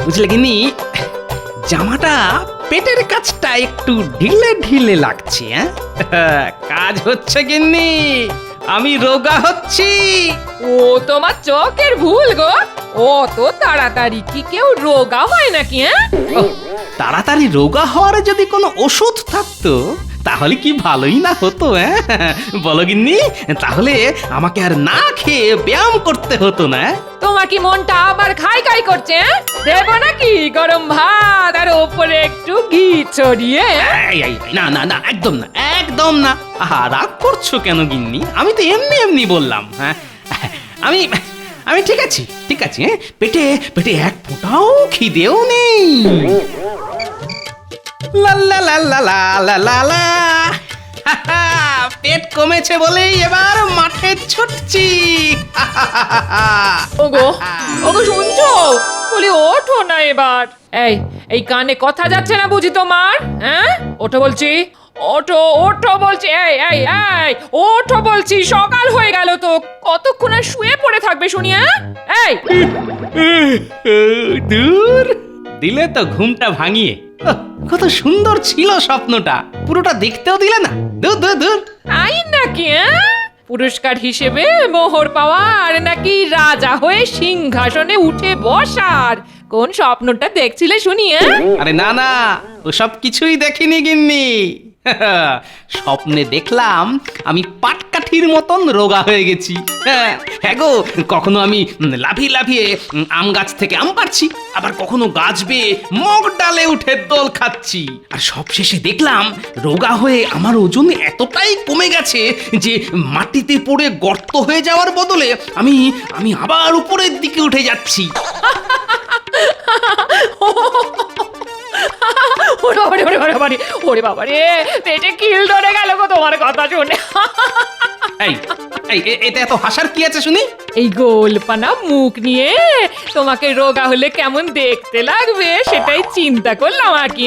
বুঝলে গিন্নি, জামাটা পেটের কাছটা একটু ঢিলে ঢিলে লাগছে। কাজ হচ্ছে গিন্নি, আমি রোগা হচ্ছি। ও তোমার চোখের ভুল গো। অত তাড়াতাড়ি কি কেউ রোগা হয় নাকি? তাড়াতাড়ি রোগা হওয়ার যদি কোনো ওষুধ থাকতো তাহলে কি ভালোই না হতো। বলো গিন্নি, তাহলে আমাকে আর না খেয়ে ব্যায়াম করতে হতো না। তোমার কি মনটা আবার খাই খাই করছে? দেবো নাকি গরম ভাত আর ওপরে একটু ঘি ছড়িয়ে? না না না, একদম না, একদম না। রাগ করছো কেন গিন্নি? আমি তো এমনি এমনি বললাম। আমি আমি ঠিক আছি, ঠিক আছে। পেটে পেটে এক ফোঁটাও খিদেও নেই। লা লা লা লা লা লা লা লা। পেট কমেছে বলেই এবার মাঠে ছুটছি। ওগো ওগো, শুনছো? বলি ওঠো না এবার। এই কানে কথা যাচ্ছে না বুঝি তোমার? ওঠো বলছি, ওঠো ওঠো বলছি। এই ওঠো বলছি, সকাল হয়ে গেল তো, কতক্ষণ আর শুয়ে পড়ে থাকবে শুনি? এই দূর দিলে তো ঘুমটা ভাঙিয়ে। কত সুন্দর ছিল স্বপ্নটা, পুরোটা দেখতেও দিলে না। দূর দূর দূর। তাই নাকি? পুরস্কার হিসেবে মোহর পাওয়া আর নাকি রাজা হয়ে সিংহাসনে উঠে বসার কোন স্বপ্নটা দেখছিলে শুনি? আরে না না, ওসব কিছুই দেখিনি গিন্নি। স্বপ্নে দেখলাম আমি পাটকাঠির মতন রোগা হয়ে গেছি। হ্যাঁ গো, কখনো আমি লাফিয়ে লাফিয়ে আম গাছ থেকে আম পাড়ছি, আবার কখনো গাছ বেয়ে মগ ডালে উঠে দোল খাচ্ছি। আর সবশেষে দেখলাম রোগা হয়ে আমার ওজন এতটাই কমে গেছে যে মাটিতে পড়ে গর্ত হয়ে যাওয়ার বদলে আমি আমি আবার উপরের দিকে উঠে যাচ্ছি। ওরে বাবা রে, পেটে কিল ধরে গেল গো তোমার কথা শুনে। এটা এত হাসার কি আছে শুনি? এই গোলপানা মুখ নিয়ে তোমাকে রোগা হলে কেমন দেখতে লাগবে সেটাই চিন্তা করলাম আর কি।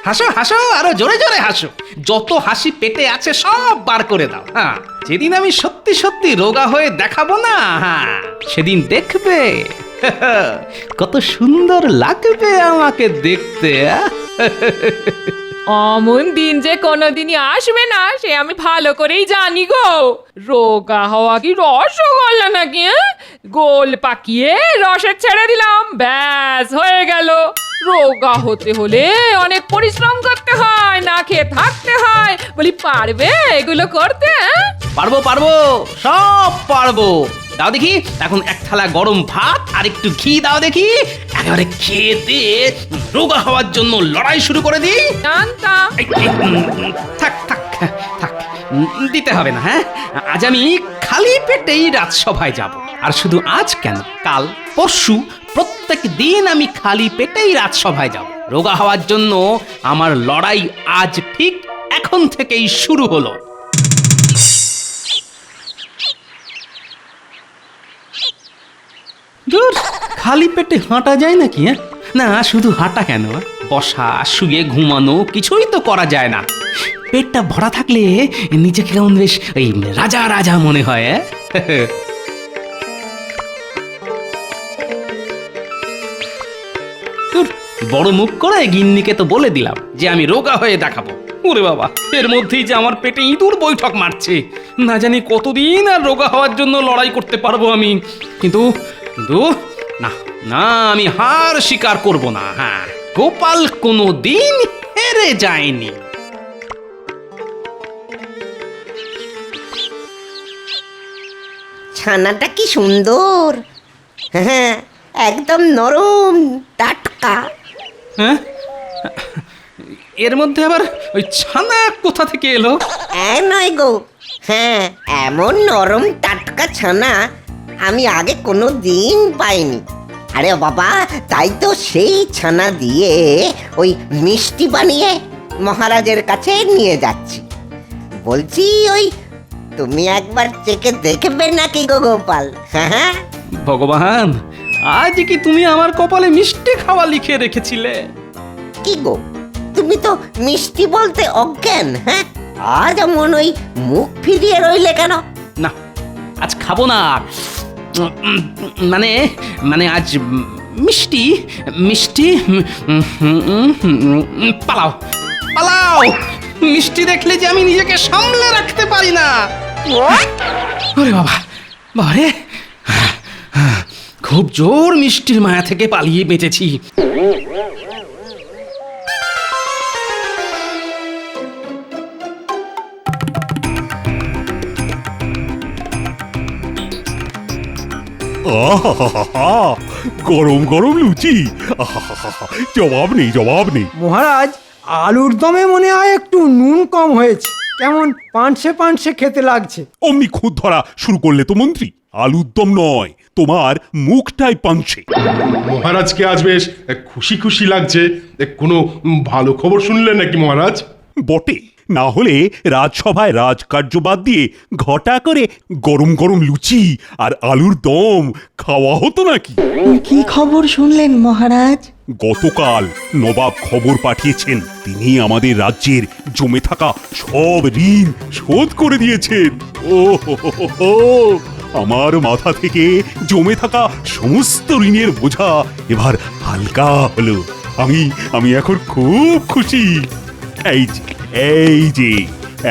হাসো হাসো, আরো জোরে জোরে হাসো। যত হাসি পেটে আছে সব বার করে দাও। যেদিন আমি সত্যি সত্যি রোগা হয়ে দেখাবো না, সেদিন দেখবে কত সুন্দর লাগবে আমাকে দেখতে। অমন দিন যে কোনোদিনই আসবে না সে আমি ভালো করেই জানি গো। রোগা হওয়া কি রসগোল্লা নাকি? গোল পাকিয়ে রসে ছেড়ে দিলাম, ব্যাস হয়ে গেল। রোগা হতে হলে অনেক পরিশ্রম করতে হয়, না খেয়ে থাকতে হয়। বলি পারবে এগুলো করতে? পারবো পারবো, সব পারবো। দাও দেখি এখন এক থালা গরম ভাত আর একটু ঘি দাও দেখি, একেবারে খেয়ে দিয়ে রোগা হওয়ার জন্য লড়াই শুরু করে দিই। জানতাম। থাক থাক থাক, দিতে হবে না। আজ আমি খালি পেটেই রাজসভায় যাব। আর শুধু আজ কেন, কাল পরশু প্রত্যেক দিন আমি খালি পেটেই রাজসভায় যাব। রোগা হওয়ার জন্য আমার লড়াই আজ ঠিক এখন থেকেই শুরু হলো। দূর, খালি পেটে হাঁটা যায় নাকি? না, শুধু হাঁটা কেন, বসা শুয়ে ঘুমানো কিছুই তো করা যায় না। পেটটা ভরা থাকলে নিজেকে কেমন বেশ ওই রাজা রাজা মনে হয়। বড় মুখ করে গিন্নিকে তো বলে দিলাম যে আমি রোগা হয়ে দেখাবো। ওরে বাবা, এর মধ্যেই যে আমার পেটে ইঁদুর বৈঠক মারছে। না জানি কতদিন আর রোগা হওয়ার জন্য লড়াই করতে পারবো আমি। কিন্তু কিন্তু না না, আমি হার স্বীকার করব না। গোপাল কোনো দিন হেরে যায়নি। ছানাটা কি সুন্দর, হ্যাঁ একদম নরম টাটকা। হ্যাঁ, এর মধ্যে আবার ওই ছানা কোথা থেকে এলো? নয় গো, হ্যাঁ এমন নরম টাটকা ছানা আমি আগে কোনো দিন পাইনি। আরে বাবা, তাই তো সেই ছানা দিয়ে ওই মিষ্টি বানিয়ে মহারাজের কাছে নিয়ে যাচ্ছি। বলছি ওই তুমি একবার চেখে দেখবে নাকি গো গোপাল? হ্যাঁ ভগবান, আজ কি তুমি আমার কপালে মিষ্টি খাওয়া লিখে রেখেছিলে? কি গো, তুমি তো মিষ্টি বলতে অজ্ঞান। হ্যাঁ, আজ এমন ওই মুখ ফিরিয়ে রইলে কেন? না, আজ খাবো না। মানে মানে আজ মিষ্টি মিষ্টি পালাও পালাও, মিষ্টি দেখলে যে আমি নিজেকে সামলে রাখতে পারি না। ওরে বাবা, বাবারে, খুব জোর মিষ্টির মায়া থেকে পালিয়ে বেঁচেছি। আহা, গরম গরম লুচি, আহা, জবাব নেই জবাব নেই। মহারাজ, আলুর দমে মনে হয় একটু নুন কম হয়েছে, কেমন পানসে পানসে খেতে লাগছে। অমনি খুদ ধরা শুরু করলে তো মন্ত্রী। আলুর দম নয়, তোমার মুখটাই পাংশে। মহারাজকে আজ বেশ খুশি খুশি লাগছে। কোনো ভালো খবর শুনলেন নাকি মহারাজ? বটে, না হলে রাজসভায় রাজকার্য বাদ দিয়ে ঘটা করে গরম গরম লুচি আর আলুর দম খাওয়া হতো নাকি? কি খবর শুনলেন মহারাজ? গতকাল নবাব খবর পাঠিয়েছেন, তিনি আমাদের রাজ্যের জমে থাকা সব ঋণ শোধ করে দিয়েছেন। ও হো হো হো হো, আমার মাথা থেকে জমে থাকা সমস্ত ঋণের বোঝা এবার হালকা হলো। আমি এখন খুব খুশি। এই যে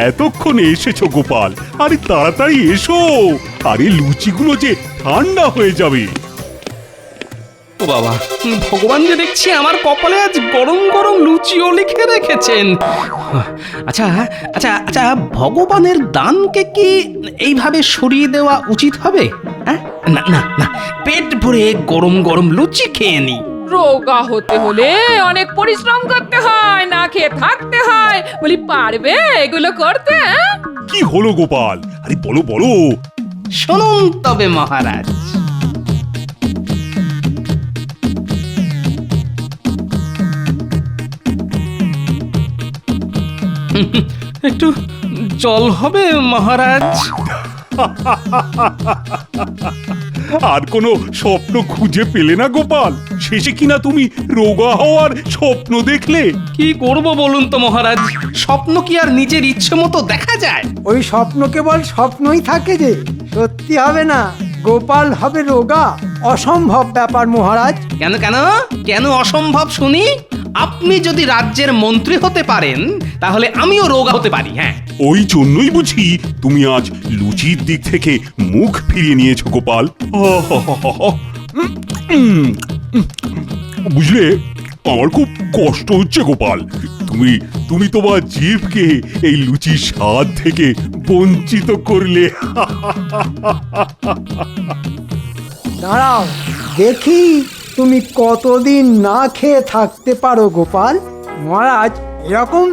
এতক্ষণে এসেছো গোপাল, আরে তাড়াতাড়ি এসো, আরে লুচিগুলো যে ঠান্ডা হয়ে যাবে। ও বাবা, ভগবান যে দেখছি আমার কপালে আজ গরম গরম লুচিও লিখে রেখেছেন। আচ্ছা আচ্ছা আচ্ছা, ভগবানের দানকে কি এইভাবে সরিয়ে দেওয়া উচিত হবে? হ্যাঁ, না না না, পেট ভরে গরম গরম লুচি খেয়ে নি। রোগা হতে হলে অনেক পরিশ্রম করতে হয়, না খেয়ে থাকতে হয়। বলি, পারবে এগুলো করতে? কি হলো গোপাল, আরে বলো বলো। শুনুন তবে মহারাজ, একটু জল হবে মহারাজ? আর কোনো স্বপ্ন খুঁজে পেলে না গোপাল? শেষে কিনা তুমি রোগা হওয়ার স্বপ্ন দেখলে? কি করব বলুন তো মহারাজ, স্বপ্ন কি আর নিজের ইচ্ছে মতো দেখা যায়? ওই স্বপ্ন কেবল স্বপ্নই থাকে যে, সত্যি হবে না। গোপাল হবে রোগা, অসম্ভব ব্যাপার মহারাজ। কেন কেন কেন অসম্ভব শুনি? আপনি যদি রাজ্যের মন্ত্রী হতে পারেন, তাহলে আমিও রোগা হতে পারি। হ্যাঁ, ওই জন্যই বুঝি তুমি আজ লুচির দিক থেকে মুখ ফিরিয়ে নিয়েছো গোপাল। বুঝলে, আমার খুব কষ্ট হচ্ছে গোপাল। তুমি তোমার জিভকে এই লুচির স্বাদ থেকে বঞ্চিত করলে। দাঁড়াও, দেখি তুমি কতদিন না খেয়ে থাকতে পারো গোপাল। মহারাজ, এরকম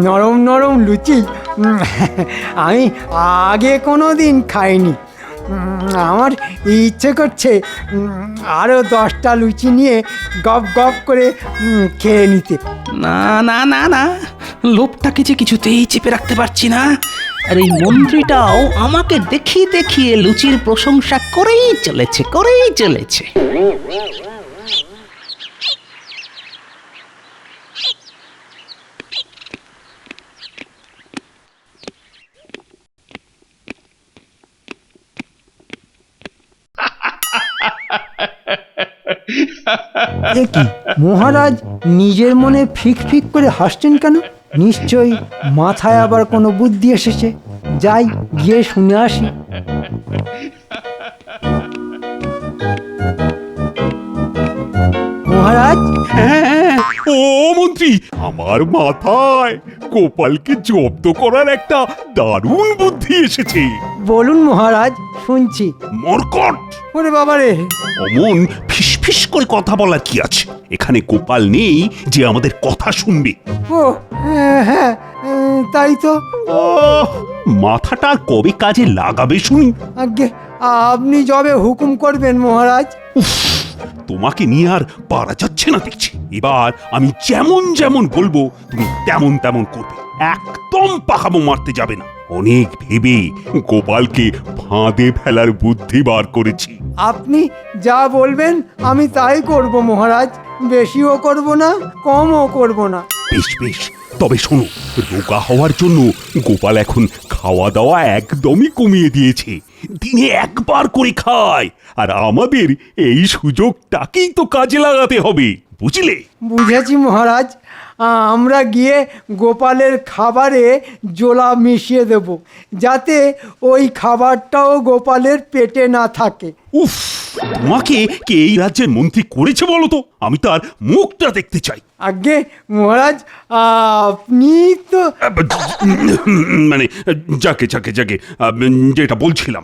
নরম নরম লুচি আমি আগে কোনো দিন খাইনি। আমার ইচ্ছে করছে আরও 10টা লুচি নিয়ে গপ গপ করে খেয়ে নিতে। না না না না, লোভটাকে যে কিছুতেই চেপে রাখতে পারছি না। আর এই মন্ত্রীটাও আমাকে দেখিয়ে দেখিয়ে লুচির প্রশংসা করেই চলেছে। এ কি মহারাজ, নিজের মনে ফিক ফিক করে হাসছেন কেন? নিশ্চয়ই মাথায় আবার কোনো বুদ্ধি এসেছে। যাই গিয়ে শুনে আসি। মহারাজ, ও মন্ত্রী, আমার মাথায় গোপালকে জব্দ করার একটা দারুণ বুদ্ধি এসেছে। বলুন মহারাজ, শুনছি। মরকট, ওরে বাবারে, অমন ফিসফিস করে কথা বলার কি আছে? এখানে গোপাল নেই যে আমাদের কথা শুনবে। ও হ্যাঁ, তাই তো। মাথাটা আর কবে কাজে লাগাবে শুনি? আজ্ঞে, আপনি যবে হুকুম করবেন মহারাজ। তোমাকে নিয়ে আর পারা যাচ্ছে না দেখছি। এবার আমি যেমন যেমন বলবো তুমি তেমন তেমন করবে, একদম পাকামো মারতে যাবে না। অনেক ভেবে গোপালকে ফাঁদে ফেলার বুদ্ধি বার করেছি। আপনি যা বলবেন আমি তাই করব মহারাজ। বেশিও করব না, কমও করব না। বেশ বেশ, তবে শোনো, রোগা হওয়ার জন্য গোপাল এখন খাওয়া দাওয়া একদমই কমিয়ে দিয়েছে। দিনে একবার করে খায়, আর আমাদের এই সুযোগটাকেই তো কাজে লাগাতে হবে, বুঝলে? বুঝেছি মহারাজ। আমরা গিয়ে গোপালের খাবারে জোলা মিশিয়ে দেব, যাতে ওই খাবারটাও গোপালের পেটে না থাকে। উফ, তোমাকে কে এই রাজ্যের মন্ত্রী করেছে বলো তো? আমি তার মুখটা দেখতে চাই। আগে মহারাজ, আপনি তো মানে যাকে যাকে যাকে যেটা বলছিলাম,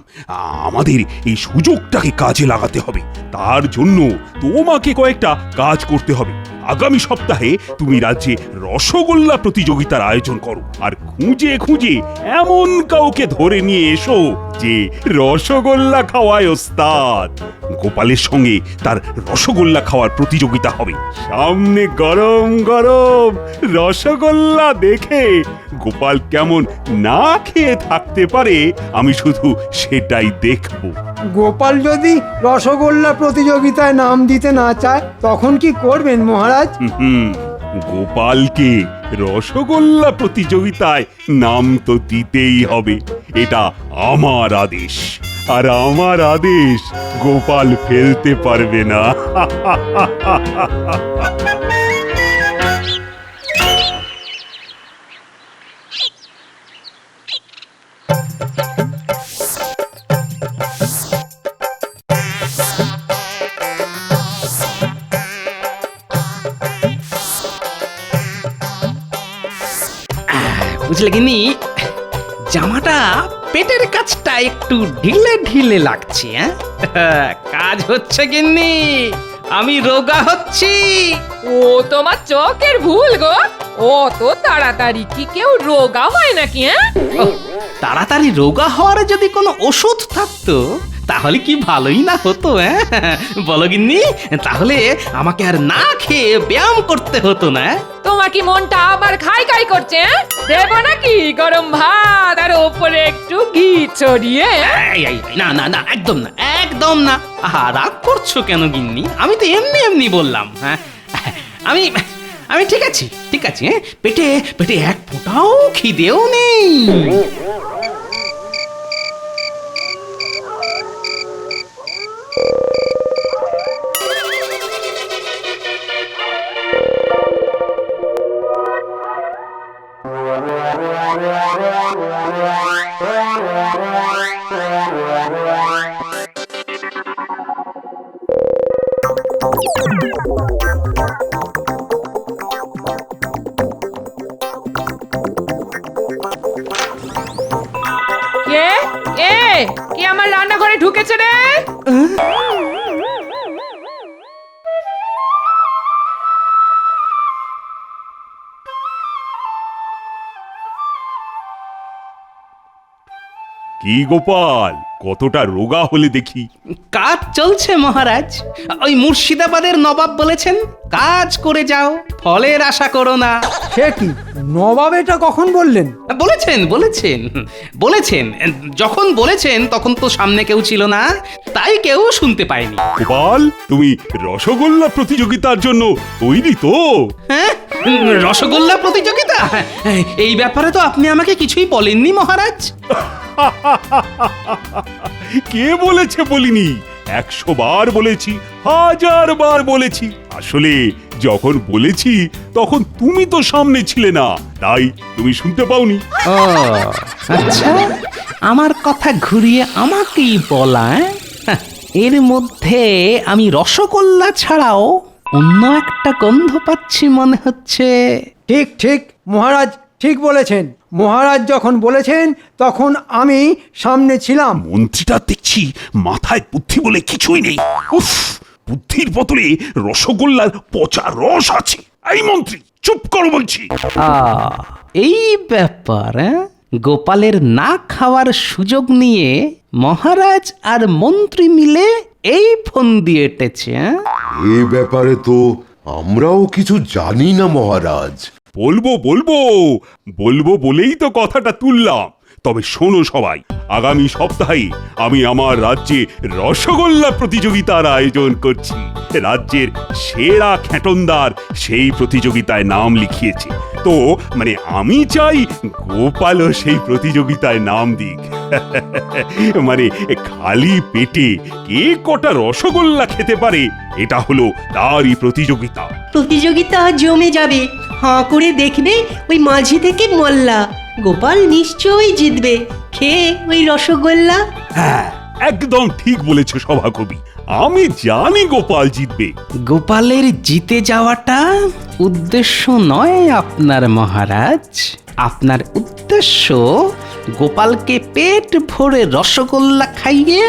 আমাদের এই সুযোগটাকে কাজে লাগাতে হবে। তার জন্য তোমাকে কয়েকটা কাজ করতে হবে। আগামী সপ্তাহে তুমি রাজ্যে রসগোল্লা প্রতিযোগিতার আয়োজন করো, আর খুঁজে খুঁজে এমন কাউকে ধরে নিয়ে এসো যে রসগোল্লা খাওয়ায় ওস্তাদ। গোপালের সঙ্গে তার রসগোল্লা খাওয়ার প্রতিযোগিতা হবে। সামনে গরম গরম রসগোল্লা দেখে গোপাল কেমন না খেয়ে থাকতে পারে আমি শুধু সেটাই দেখব। গোপাল যদি রসগোল্লা প্রতিযোগিতায় নাম দিতে না চায়, তখন কি করবেন মহারাজ? গোপালকে রসগোল্লা প্রতিযোগিতায় নাম তো দিতেই হবে, এটা আমার আদেশ, আর আমার আদেশ গোপাল ফেলতে পারবে না। বুঝলে গিন্নি, জামাটা পেটের কাছটা একটু ঢিলে ঢিলে লাগছে। কাজ হচ্ছে গিন্নি, আমি রোগা হচ্ছি। ও তোমার চোখের ভুল গো, অত তাড়াতাড়ি কি কেউ রোগা হয় নাকি? ওহ, তাড়াতাড়ি রোগা হওয়ার যদি কোনো ওষুধ থাকতো তাহলে কি ভালোই না হতো। বলো গিন্নি, তাহলে আমাকে আর না খেয়ে ব্যায়াম করতে হতো না। তোমার কি মনটা আবার খাই খাই করছে? দেবো নাকি গরম ভাত আর ওপরে একটু ঘি ছড়িয়ে? না না না, একদম না, একদম না। আহা, রাগ করছো কেন গিন্নি? আমি তো এমনি এমনি বললাম। হ্যাঁ, আমি আমি ঠিক আছি, ঠিক আছে। পেটে পেটে এক ফোঁটাও খিদেও নেই। কে কে কে আমার রান্নাঘরে ঢুকেছে রে? কি গোপাল, কতটা রোগা হলে দেখি? কাজ চলছে মহারাজ। ওই মুর্শিদাবাদের নবাব বলেছেন, কাজ করে যাও, ফলের আশা করো না। সে কি, নবাব এটা কখন বললেন? বলেছেন বলেছেন বলেছেন। যখন বলেছেন তখন তো সামনে কেউ ছিল না, তাই কেউ শুনতে পায়নি। গোপাল, তুমি রসগোল্লা প্রতিযোগিতার জন্য তৈরি তো? হ্যাঁ, রসগোল্লা প্রতিযোগিতা? এই ব্যাপারে তো আপনি আমাকে কিছুই বলেননি মহারাজ। কে বলেছে বলিনি? 100 বার বলেছি, 1000 বার বলেছি। আসলে যখন বলেছি তখন তুমি তো সামনে ছিলে না, তাই তুমি শুনতে পাওনি। ও আচ্ছা, আমার কথা ঘুরিয়ে আমাকেই বলা। এর মধ্যে আমি রসগোল্লা ছাড়াও অন্য একটা গন্ধ পাচ্ছি মনে হচ্ছে। ঠিক ঠিক মহারাজ, ঠিক বলেছেন। মহারাজ যখন বলেছেন তখন আমি সামনে ছিলাম। মন্ত্রীটা দেখছি মাথায় বুদ্ধি বলে কিছুই নেই। উফ, বুদ্ধির বদলে রসগোল্লার পচা রস আছে। এই মন্ত্রী, চুপ করো বলছি। এই ব্যাপার। গোপালের না খাওয়ার সুযোগ নিয়ে মহারাজ আর মন্ত্রী মিলে এই ফোন দিয়ে এটেছে। এ ব্যাপারে তো আমরাও কিছু জানি না মহারাজ। বলবো বলবো বলবো বলেই তো কথাটা তুললাম। তবে শোনো সবাই, আগামী সপ্তাহে আমি আমার রাজ্যে রসগোল্লা প্রতিযোগিতার আয়োজন করছি। রাজ্যের সেরা খ্যাটন্দার সেই প্রতিযোগিতায় নাম লিখিয়েছে। তো মানে আমি চাই গোপালও সেই প্রতিযোগিতায় নাম দিক। মানে খালি পেটে কে কটা রসগোল্লা খেতে পারে এটা হলো তারই প্রতিযোগিতা। প্রতিযোগিতা জমে যাবে। হাঁ করে দেখবে ওই মাঝি থেকে মোল্লা, গোপাল নিশ্চয়ই জিতবে খেয়ে ওই রসগোল্লা। হ্যাঁ, একদম ঠিক বলেছে সভাকবি। আমি জানি গোপাল জিতবে। গোপালের জিতে যাওয়াটা উদ্দেশ্য নয় আপনার মহারাজ। আপনার উদ্দেশ্য গোপালকে পেট ভরে রসগোল্লা খাইয়ে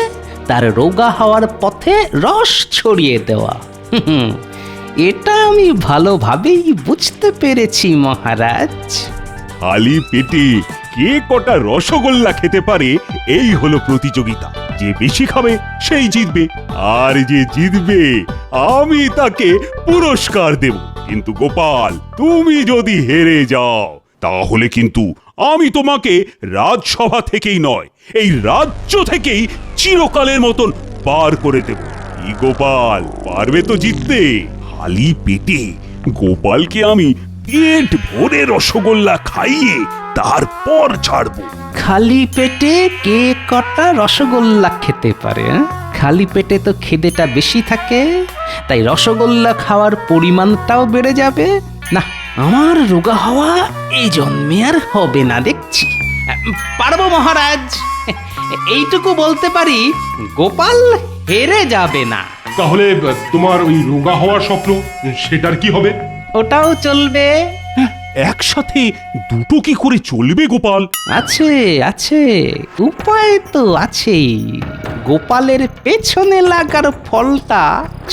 তার রোগা হওয়ার পথে রস ছড়িয়ে দেওয়া। এটা আমি ভালোভাবেই বুঝতে পেরেছি মহারাজ। খালি পেটে কে কটা রসগোল্লা খেতে পারে এই হলো প্রতিযোগিতা। যে বেশি খাবে সেই জিতবে, আর যে জিতবে আমি তাকে পুরস্কার দেব। কিন্তু গোপাল, তুমি যদি হেরে যাও তাহলে কিন্তু আমি তোমাকে রাজসভা থেকেই নয়, এই রাজ্য থেকেই চিরকালের মতন বার করে দেব। কি গোপাল, পারবে তো জিততে? খালি পেটে গোপালকে আমি পেট ভরে রসগোল্লা খাইয়ে তারপর ছাড়বো। খালি পেটে কে কটা রসগোল্লা খেতে পারে? খালি পেটে তো খিদেটা বেশি থাকে, তাই রসগোল্লা খাওয়ার পরিমাণটাও বেড়ে যাবে। না, আমার রোগা হওয়া এই জন্মে আর হবে না দেখছি। পারবো মহারাজ, এইটুকু বলতে পারি, গোপাল হেরে যাবে না। তাহলে তোমার ওই রোগা হওয়ার স্বপ্ন, সেটার কি হবে? ওটাও চলবে। একসাথে দুটো কি করে চলবে গোপাল? আছে আছে, উপায় তো আছেই। গোপালের পেছনে লাগার ফলটা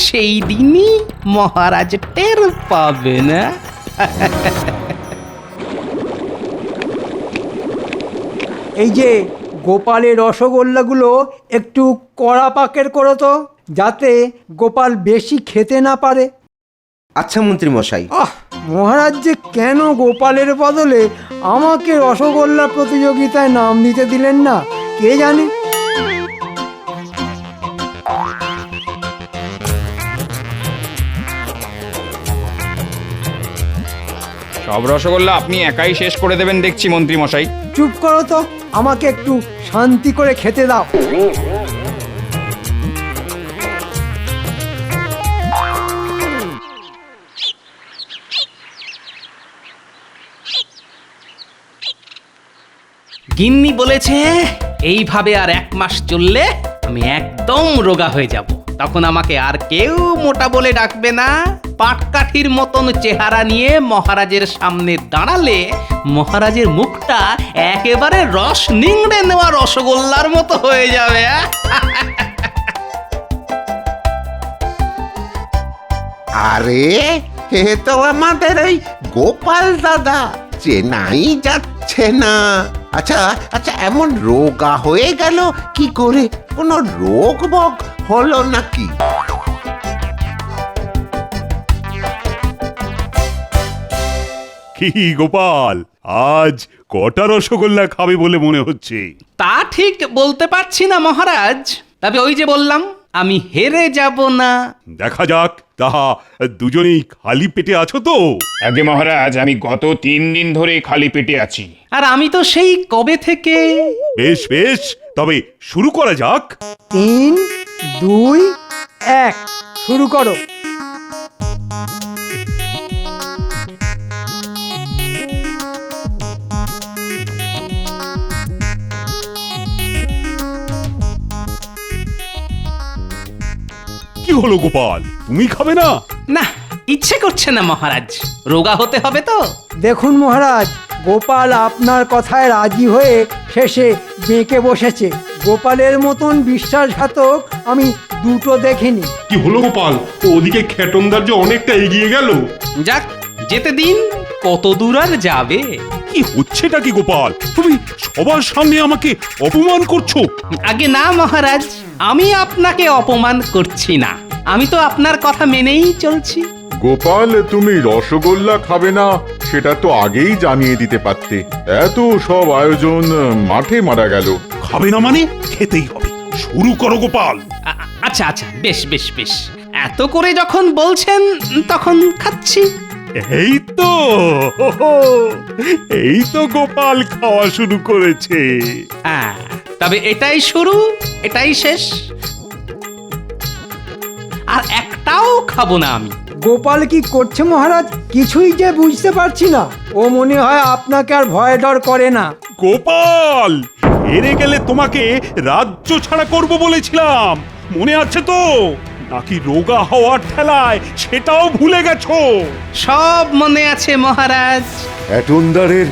সেই দিনই মহারাজ টের পাবে না। এই যে গোপালের রসগোল্লাগুলো একটু কড়া পাকের করো তো, যাতে গোপাল বেশি খেতে না পারে। আচ্ছা মন্ত্রী মশাই। মহারাজ যে কেন গোপালের বদলে আমাকে রসগোল্লা প্রতিযোগিতায় নাম দিতে দিলেন না কে জানে। সব রসগোল্লা আপনি একাই শেষ করে দেবেন দেখছি মন্ত্রী মশাই। চুপ করো তো, আমাকে একটু শান্তি করে খেতে দাও। গিন্নি বলেছে এইভাবে আর 1 মাস চললে আমি একদম রোগা হয়ে যাব। তখন আমাকে আর কেউ মোটা বলে ডাকবে না। পাটকাঠির মতন চেহারা নিয়ে মহারাজের সামনে দাঁড়ালে মহারাজের মুখটা একেবারে রস নিংড়ে নেওয়া রসগোল্লার মতো হয়ে যাবে। আরে এ তো আমাদের ওই গোপাল দাদা, চেনাই যাচ্ছে না। আচ্ছা আচ্ছা, এমন রোগা হয়ে গেল কি করে? কোনো রোগ বগ হলো নাকি? কি গোপাল, আজ কটা রসগোল্লা খাবে বলে মনে হচ্ছে? তা ঠিক বলতে পারছি না মহারাজ, তবে ওই যে বললাম আমি হেরে যাব না। দেখা যাক। তাহা দুজনেই খালি পেটে আছো তো? আগে মহারাজ, আমি গত 3 দিন ধরে খালি পেটে আছি। আর আমি তো সেই কবে থেকে। বেশ বেশ, তবে শুরু করা যাক। 3, 2, 1 শুরু করো। কি হলো গোপাল, তুমি খাবে না? না, ইচ্ছে করছে না মহারাজ, রোগা হতে হবে তো। দেখুন মহারাজ, গোপাল আপনার কথায় রাজি হয়ে শেষে বেঁকে বসেছে। গোপালের মতন বিশ্বাসঘাতক আমি দুটো দেখিনি। কি হলো গোপাল, ওদিকে খ্যাটন্দার যে অনেকটা এগিয়ে গেল। যাক, যেতে দিন, কত দূর আর যাবে। কি হচ্ছেটা কি গোপাল, তুমি সবার সামনে আমাকে অপমান করছো? আগে না মহারাজ, আমি আপনাকে অপমান করছি না, আমি তো আপনার কথা মেনেই চলছি। গোপাল, তুমি রসগোল্লা খাবে না সেটা তো আগেই জানিয়ে দিতে পারতে। এত সব আয়োজন মাঠে মারা গেল। খাবে না মানে খেতেই হবে। শুরু করো গোপাল। আচ্ছা আচ্ছা, বেশ বেশ বেশ, এত করে যখন বলছেন তখন খাচ্ছি। এই তো এই তো গোপাল খাওয়া শুরু করেছে। হ্যাঁ, তবে এটাই শুরু, এটাই শেষ। আর একটাও খাবো না আমি। গোপাল কি করছে মহারাজ কিছুই যে বুঝতে পারছি না। ও মনে হয় আপনাকে আর ভয় ডর করে না। গোপাল, হেরে গেলে তোমাকে রাজ্য ছাড়া করব বলেছিলাম, মনে আছে তো? নাকি রোগা হওয়ার ঠেলায় সেটাও ভুলে গেছো? সব মনে আছে মহারাজ। এটনদারের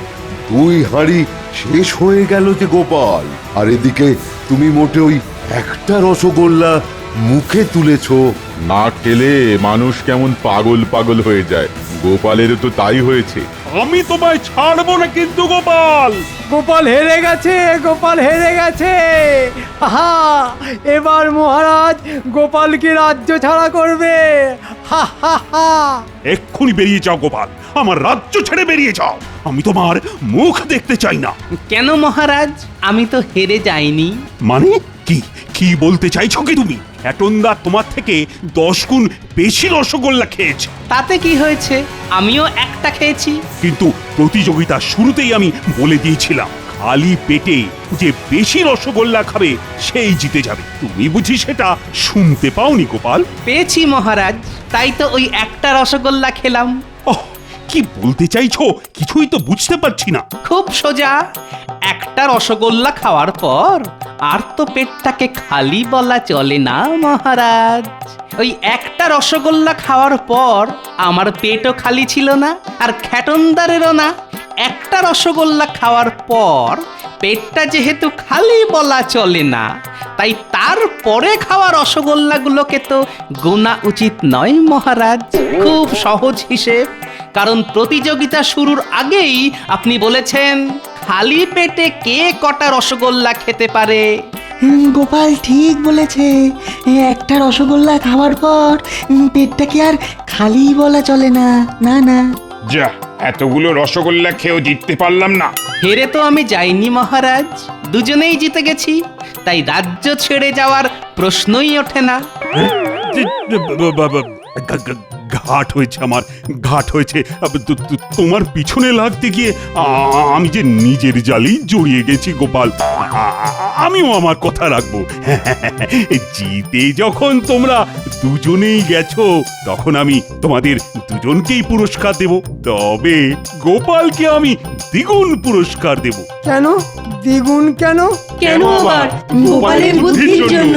2 হাঁড়ি শেষ হয়ে গেল যে গোপাল, আর এদিকে তুমি মোটে ওই একটা রসগোল্লা মুখে তুলেছো। না খেলে মানুষ কেমন পাগল পাগল হয়ে যায়, গোপালেরও তো তাই হয়েছে। আমি তোমায় ছাড়বো না কিন্তু গোপাল। গোপাল হেরে গেছে, গোপাল হেরে গেছে। আহা, এবার মহারাজ গোপালকে রাজ্য ছাড়া করবে। হা হা হা। এক্ষুনি বেরিয়ে যাও গোপাল, আমার রাজ্য ছেড়ে বেরিয়ে যাও। আমি তোমার মুখ দেখতে চাই না। কেন মহারাজ? আমি তো হেরে যাইনি। মানে কি কি বলতে চাইছো কি তুমি? এটনদা তোমার থেকে 10 গুণ বেশি রসগোল্লা খেয়েছে। তাতে কি হয়েছে? আমিও একটা খেয়েছি। কিন্তু প্রতিযোগিতার শুরুতেই আমি বলে দিয়েছিলাম, খালি পেটে যে বেশি রসগোল্লা খাবে সেই জিতে যাবে। তুমি বুঝি সেটা শুনতে পাওনি গোপাল? পেয়েছি মহারাজ, তাই তো ওই একটা রসগোল্লা খেলাম। ওহ, কি বলতে চাইছো কিছুই তো বুঝতে পারছি না। খুব সোজা, একটা রসগোল্লা খাওয়ার পর আর তো পেটটাকে খালি বলা চলে না মহারাজ। ওই একটা রসগোল্লা খাওয়ার পর আমার পেটও খালি ছিল না, আর খ্যাটনদারেরও না। একটা রসগোল্লা খাওয়ার পর পেটটা যেহেতু খালি বলা চলে না, তাই তারপরে খাওয়া রসগোল্লাগুলোকে তো গোনা উচিত নয় মহারাজ। খুব সহজ হিসেব, কারণ প্রতিযোগিতা শুরুর আগেই আপনি বলেছেন খালি পেটে কে কটা রসগোল্লা খেতে পারে। গোপাল ঠিক বলেছে, একটা রসগোল্লা খাওয়ার পর পেটটাকে আর খালি বলা চলে না। না না, যা, এতগুলো রসগোল্লা খেয়েও জিততে পারলাম না। হেরে তো আমি যাইনি মহারাজ, দুজনেই জিতে গেছি, তাই রাজ্য ছেড়ে যাওয়ার প্রশ্নই ওঠে না। ঘাট হয়েছে, আমার ঘাট হয়েছে। তোমার পিছনে লাগতে গিয়ে আমি যে নিজের জালেই জড়িয়ে গেছি গোপাল। আমিও আমার কথা রাখবো। জিতে যখন তোমরা দুজনেই গেছো, তখন আমি তোমাদের দুজনকেই পুরস্কার দেব। তবে গোপালকে আমি দ্বিগুণ পুরস্কার দেব। কেন দ্বিগুণ কেন? কেন আবার? গোপালের বুদ্ধির জন্য।